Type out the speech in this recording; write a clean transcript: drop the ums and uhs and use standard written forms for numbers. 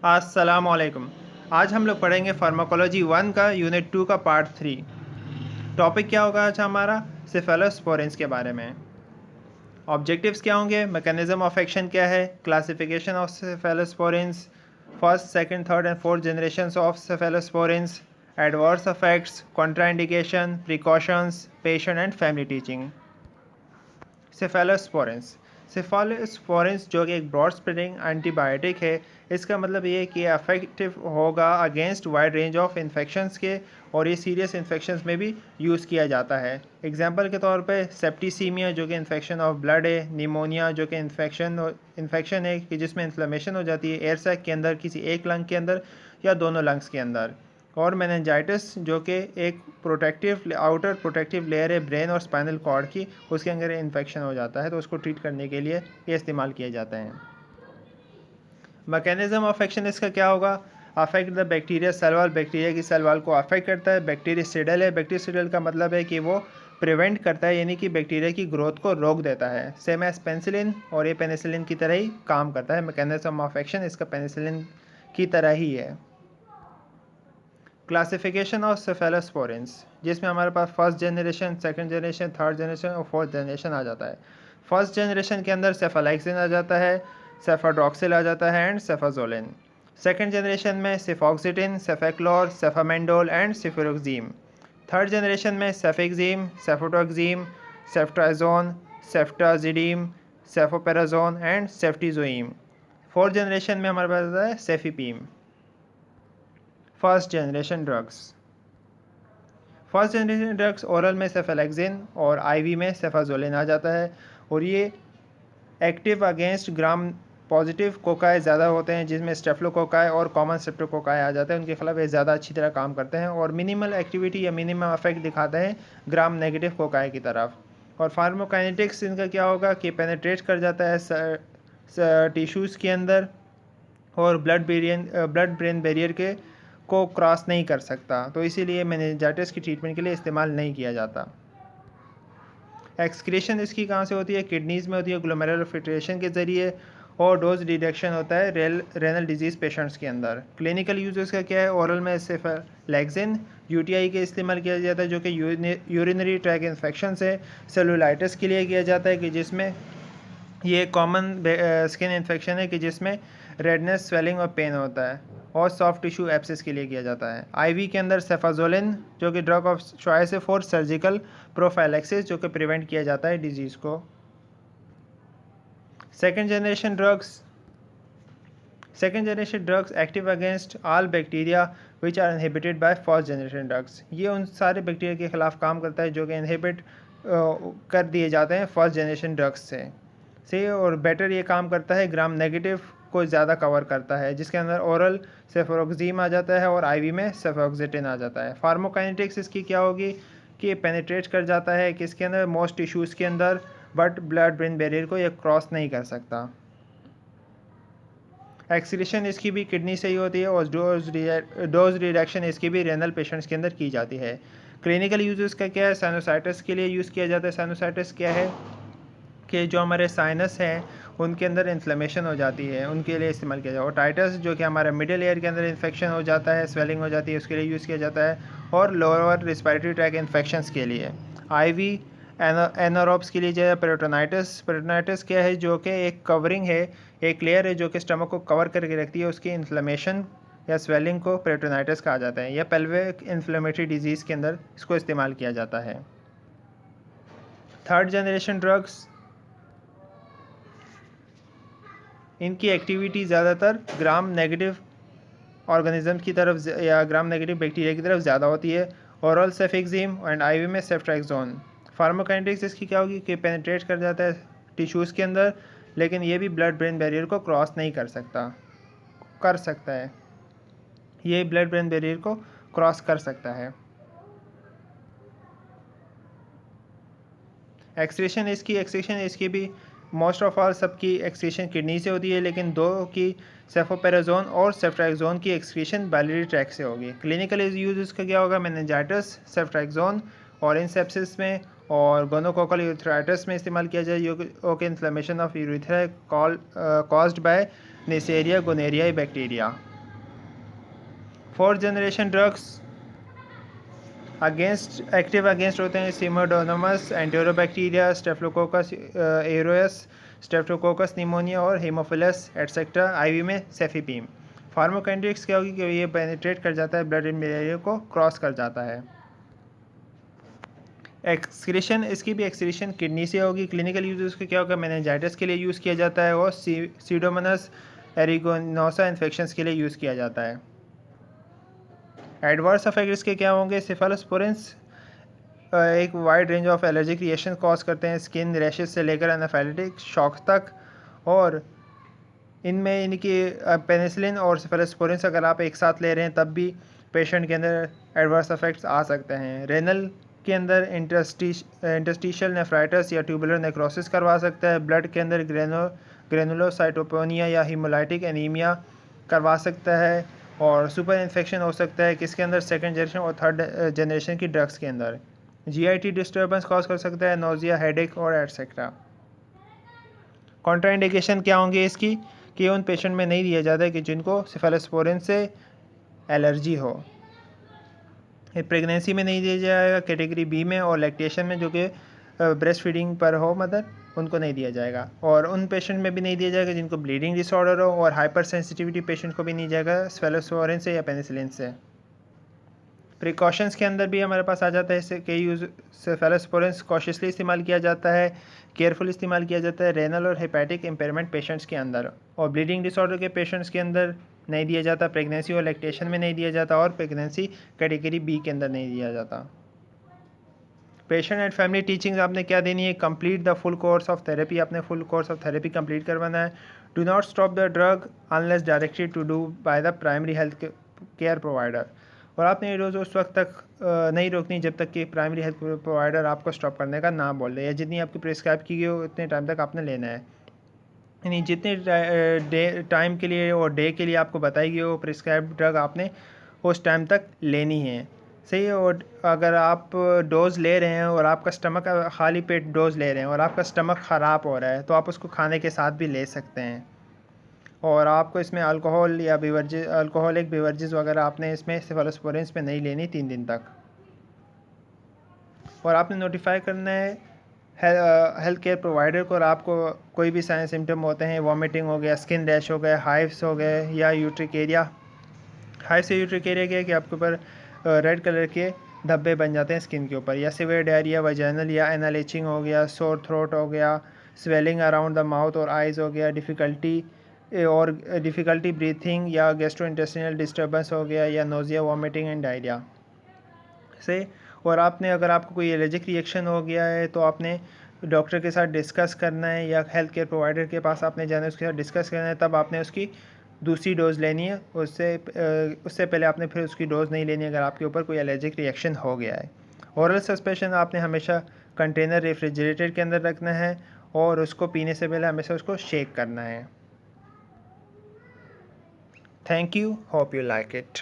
अस्सलामुअलैकुम। आज हम लोग पढ़ेंगे फार्माकोलॉजी 1 का यूनिट 2 का पार्ट 3। टॉपिक क्या होगा आज हमारा? सेफेलोस्पोरेंस के बारे में। ऑब्जेक्टिव्स क्या होंगे? मैकेनिज्म ऑफ एक्शन क्या है, classification of cephalosporins, first second third and fourth generation of cephalosporins, adverse effects, contraindication, precautions, patient and family teaching. Cephalosporins cephalosporins जो कि एक ब्रॉड स्प्रेडिंग एंटीबायोटिक है, इसका मतलब ये है कि अफेक्टिव होगा against wide range of infections के, और ये सीरियस इन्फेक्शंस में भी यूज़ किया जाता है। एग्जांपल के तौर पे सेप्टिसीमिया जो कि इन्फेक्शन ऑफ ब्लड है, निमोनिया जो कि इन्फेक्शन है कि जिसमें इन्फ्लेमेशन हो जाती है एयर सैक के अंदर, किसी एक लंग के अंदर या दोनों लंग्स के अंदर, और मेनिंजाइटिस जो कि एक आउटर प्रोटेक्टिव लेयर है ब्रेन और स्पाइनल कॉर्ड की, उसके अंदर इन्फेक्शन हो जाता है तो उसको ट्रीट करने के लिए ये इस्तेमाल किए जाते हैं। मैकेनिज्म ऑफ एक्शन इसका क्या होगा? Affect the bacteria cell wall, bacteria की सेल वॉल को अफेक्ट करता है। बैक्टीरियासिडल है, बैक्टीरियासिडल का मतलब है कि वो प्रिवेंट करता है, यानी कि बैक्टीरिया की ग्रोथ को रोक देता है। सेम एज पेनिसिलिन, और ये पेनिसिलिन की तरह ही काम करता है। मैकेनिज्म ऑफ एक्शन इसका पेनिसिलिन की तरह ही है। क्लासिफिकेशन ऑफ सेफेलोस्पोरेंस, जिसमें हमारे पास first generation, second generation, third generation और फोर्थ जनरेशन आ जाता है। फर्स्ट जनरेशन के अंदर सेफालाइक्सिन आ जाता है, सेफाड्रॉक्सिल आ जाता है एंड सेफाजोलिन। सेकंड जनरेशन में cefoxitin, cefaclor, cefamandole and cefuroxime. Third generation में cefixime, cefotaxime, ceftriaxone, ceftazidime, cefoperazone and ceftizoxime. Fourth generation में हमारे पास आता है cefepime. First generation drugs. First generation drugs oral में सेफेलेक्सिन और आईवी में सेफाजोलिन आ जाता है, और ये active against gram positive cocci ज़्यादा होते हैं, जिसमें स्टेफ्लोकोकाई और कॉमन स्ट्रेप्टोकोकाई आ जाते हैं। उनके खिलाफ ये ज़्यादा अच्छी तरह काम करते हैं और मिनिमल एक्टिविटी या मिनिमम इफेक्ट दिखाते हैं ग्राम नेगेटिव कोकाई की तरफ। और फार्माकोकाइनेटिक्स इनका क्या होगा कि पेनिट्रेट कर जाता है टिश्यूज़ के अंदर, और ब्लड ब्रेन बैरियर के को क्रॉस नहीं कर सकता, तो इसीलिए मेनिंजाइटिस की ट्रीटमेंट के लिए इस्तेमाल नहीं किया जाता। एक्सक्रीशन इसकी कहाँ से होती है? किडनीज़ में होती है ग्लोमेरुलर फिल्ट्रेशन के ज़रिए, और डोज रिडक्शन होता है रेनल डिजीज़ पेशेंट्स के अंदर। क्लिनिकल यूज इसका क्या है? ओरल में सेफेलेक्सिन यूटीआई के इस्तेमाल किया जाता है, जो कि यूरिनरी ट्रैक इन्फेक्शन से सेलुलाइटिस के लिए किया जाता है, कि जिसमें ये कॉमन स्किन इन्फेक्शन है कि जिसमें रेडनेस, स्वेलिंग और पेन होता है, और सॉफ्ट टिश्यू एब्सिस के लिए किया जाता है। आईवी के अंदर सेफाजोलिन जो कि ड्रग ऑफ चॉइस है फॉर सर्जिकल प्रोफाइलैक्सिस, जो कि प्रिवेंट किया जाता है डिजीज़ को। Second generation drugs active against all bacteria which are inhibited by first generation drugs. ये उन सारे बैक्टीरिया के खिलाफ काम करता है जो कि इनहिबिट कर दिए जाते हैं फर्स्ट जनरेशन ड्रग्स से और बेटर ये काम करता है, ग्राम नेगेटिव को ज़्यादा कवर करता है, जिसके अंदर ओरल सेफोरोक्सीम आ जाता है और आईवी में सेफोक्सिटिन आ जाता है। फार्माकोकाइनेटिक्स इसकी क्या होगी कि पेनिट्रेट कर जाता है किसके अंदर? मोस्ट टिश्यूज़ के अंदर, बट ब्लड ब्रेन बैरियर को ये क्रॉस नहीं कर सकता। एक्सक्रीशन इसकी भी किडनी से ही होती है, और डोज रिडक्शन इसकी भी रेनल पेशेंट्स के अंदर की जाती है। क्लिनिकल यूज इसका क्या है? साइनोसाइटिस के लिए यूज़ किया जाता है। साइनोसाइटिस क्या है कि जो हमारे साइनस हैं उनके अंदर इन्फ्लेमेशन हो जाती है, उनके लिए इस्तेमाल किया जाता है। ओटाइटिस जो कि हमारे मिडिल ईयर के अंदर इन्फेक्शन हो जाता है, स्वेलिंग हो जाती है, उसके लिए यूज़ किया जाता है। और लोअर रिस्पायरेटरी ट्रैक इन्फेक्शंस के लिए आईवी एनारोब्स के लिए जो है पेरिटोनाइटिस क्या है? जो कि एक कवरिंग है, एक लेयर है जो कि स्टमक को कवर करके रखती है, उसकी इन्फ्लेमेशन या स्वेलिंग को पेरिटोनाइटिस कहा जाता है। या पेल्विक इन्फ्लेमेटरी डिजीज़ के अंदर इसको इस्तेमाल किया जाता है। थर्ड जनरेशन ड्रग्स, इनकी एक्टिविटी ज़्यादातर ग्राम नेगेटिव ऑर्गेनिज्म की तरफ या ग्राम नेगेटिव बैक्टीरिया की तरफ ज़्यादा होती है। ओरल सेफेक्सिम एंड आईवी में सेफ्ट्रैक्सोन। फार्माकोकाइनेटिक्स इसकी क्या होगी कि पेनिट्रेट कर जाता है टिश्यूज़ के अंदर, लेकिन ये भी ब्लड ब्रेन बैरियर को क्रॉस नहीं कर सकता है। ये ब्लड ब्रेन बैरियर को क्रॉस कर सकता है। एक्सक्रीशन इसकी भी मोस्ट ऑफ ऑल सबकी एक्सक्रीशन किडनी से होती है, लेकिन दो की सेफोपेराजोन और सेफ्ट्रैक्सोन की एक्सक्रीशन बाइलियरी ट्रैक से होगी। क्लिनिकल यूज इसका क्या होगा? मेनिंजाइटिस, सेफ्ट्रैक्सोन और इन सेप्सिस में और गोनोकोकल यूरेथ्राइटिस में इस्तेमाल किया जाए, inflammation of urethra caused by Neisseria gonorrhoeae bacteria. Fourth generation drugs active against होते हैं Pseudomonas, enterobacteria, staphylococcus aureus, staphylococcus pneumoniae और हेमोफिलस एटसेट्रा। आईवी में सेफीपीम। फार्माकोकाइनेटिक्स क्या होगी कि ये पेनिट्रेट कर जाता है, ब्लड बैरियर को क्रॉस कर जाता है। एक्सक्रीशन, इसकी भी एक्सक्रीशन किडनी से होगी। क्लिनिकल यूज उसका क्या होगा, मेनिंजाइटिस के लिए यूज़ किया जाता है और सीडोमोनास एरिगोनोसा इन्फेक्शंस के लिए यूज़ किया जाता है। एडवर्स इफेक्ट इसके क्या होंगे, सिफालोस्पोरेंस एक wide range of allergic reaction cause करते हैं, स्किन रैशेज से लेकर एनाफाइलेटिक शॉक तक। और इनमें इनकी पेनिसिलिन और सिफालोस्पोरेंस अगर आप एक साथ ले रहे हैं तब भी पेशेंट के अंदर एडवर्स इफेक्ट्स आ सकते हैं। रेनल के अंदर इंटरस्टिशियल नेफ्राइटिस या ट्यूबुलर नेक्रोसिस करवा सकता है। ब्लड के अंदर ग्रेनुलोसाइटोपेनिया या हीमोलाइटिक एनीमिया करवा सकता है। और सुपर इन्फेक्शन हो सकता है किसके अंदर, सेकंड जनरेशन और थर्ड जनरेशन की ड्रग्स के अंदर। जीआईटी डिस्टर्बेंस कॉज कर सकता है, नोजिया, हेडेक और एटसेट्रा। कॉन्ट्राइंडिकेशन क्या होंगे इसकी, कि उन पेशेंट में नहीं दिया जाता है कि जिनको सिफालोस्पोरिन से एलर्जी हो। प्रेगनेंसी में नहीं दिया जाएगा, कैटेगरी बी में, और लैक्टेशन में जो कि ब्रेस्ट फीडिंग पर हो मदर, उनको नहीं दिया जाएगा। और उन पेशेंट में भी नहीं दिया जाएगा जिनको ब्लीडिंग डिसऑर्डर हो, और हाइपर सेंसिटिविटी पेशेंट को भी नहीं जाएगा सिफालोस्पोरिन से या पेनिसिलिन से। प्रिकॉशंस के अंदर भी हमारे पास आ जाता है इससे कई यूज़। सिफालोस्पोरिन कॉशियसली इस्तेमाल किया जाता है, केयरफुल इस्तेमाल किया जाता है रेनल और हेपेटिक इम्पेयरमेंट पेशेंट्स के अंदर, और ब्लीडिंग डिसऑर्डर के पेशेंट्स के अंदर नहीं दिया जाता, प्रेगनेंसी और लैक्टेशन में नहीं दिया जाता, और प्रेगनेंसी कैटेगरी बी के अंदर नहीं दिया जाता। पेशेंट एंड फैमिली टीचिंग्स आपने क्या देनी है, complete the full course of therapy, आपने full course of therapy complete करवाना है। Do not stop the drug unless directed to do by the primary health care provider, और आपने ये रोज़ उस वक्त तक नहीं रोकनी जब तक कि प्राइमरी हेल्थ प्रोवाइडर आपको स्टॉप करने का ना बोल दे, या जितनी आपकी प्रिस्क्राइब की गई हो उतने टाइम तक आपने लेना है। यानी जितने टाइम के लिए और डे के लिए आपको बताई गई हो प्रिस्क्राइब ड्रग आपने उस टाइम तक लेनी है, सही है। और अगर आप डोज़ ले रहे हैं और आपका स्टमक खाली पेट डोज़ ले रहे हैं और आपका स्टमक ख़राब हो रहा है तो आप उसको खाने के साथ भी ले सकते हैं। और आपको इसमें अल्कोहल या अल्कोहलिक बेवरेजेस वगैरह आपने इसमें सिफालोस्पोरिन में नहीं लेनी 3 दिन तक। और आपने नोटिफाई करना है हेल्थ केयर प्रोवाइडर को, और आपको कोई भी साइन सिम्टम होते हैं, वॉमिटिंग हो गया, स्किन रैश हो गया, हाइव्स हो गए, या यूट्रिक एरिया। हाइव से यूट्रिक एरिया क्या है कि आपके ऊपर रेड कलर के धब्बे बन जाते हैं स्किन के ऊपर, या सिवियर डायरिया, वजाइनल या एनल इचिंग हो गया, सोर थ्रोट हो गया, स्वेलिंग अराउंड द माउथ और आइज़ हो गया, डिफ़िकल्टी ब्रीथिंग या गैस्ट्रोइंटेस्टिनल डिस्टर्बेंस हो गया, या नोजिया, वॉमिटिंग एंड डायरिया से। और आपने अगर आपको कोई एलर्जिक रिएक्शन हो गया है तो आपने डॉक्टर के साथ डिस्कस करना है, या हेल्थ केयर प्रोवाइडर के पास आपने जाना है, उसके साथ डिस्कस करना है, तब आपने उसकी दूसरी डोज़ लेनी है। उससे पहले आपने फिर उसकी डोज़ नहीं लेनी अगर आपके ऊपर कोई एलर्जिक रिएक्शन हो गया है। ओरल सस्पेंशन आपने हमेशा कंटेनर रेफ्रिजरेटर के अंदर रखना है, और उसको पीने से पहले हमेशा उसको शेक करना है। Thank you, hope you like it.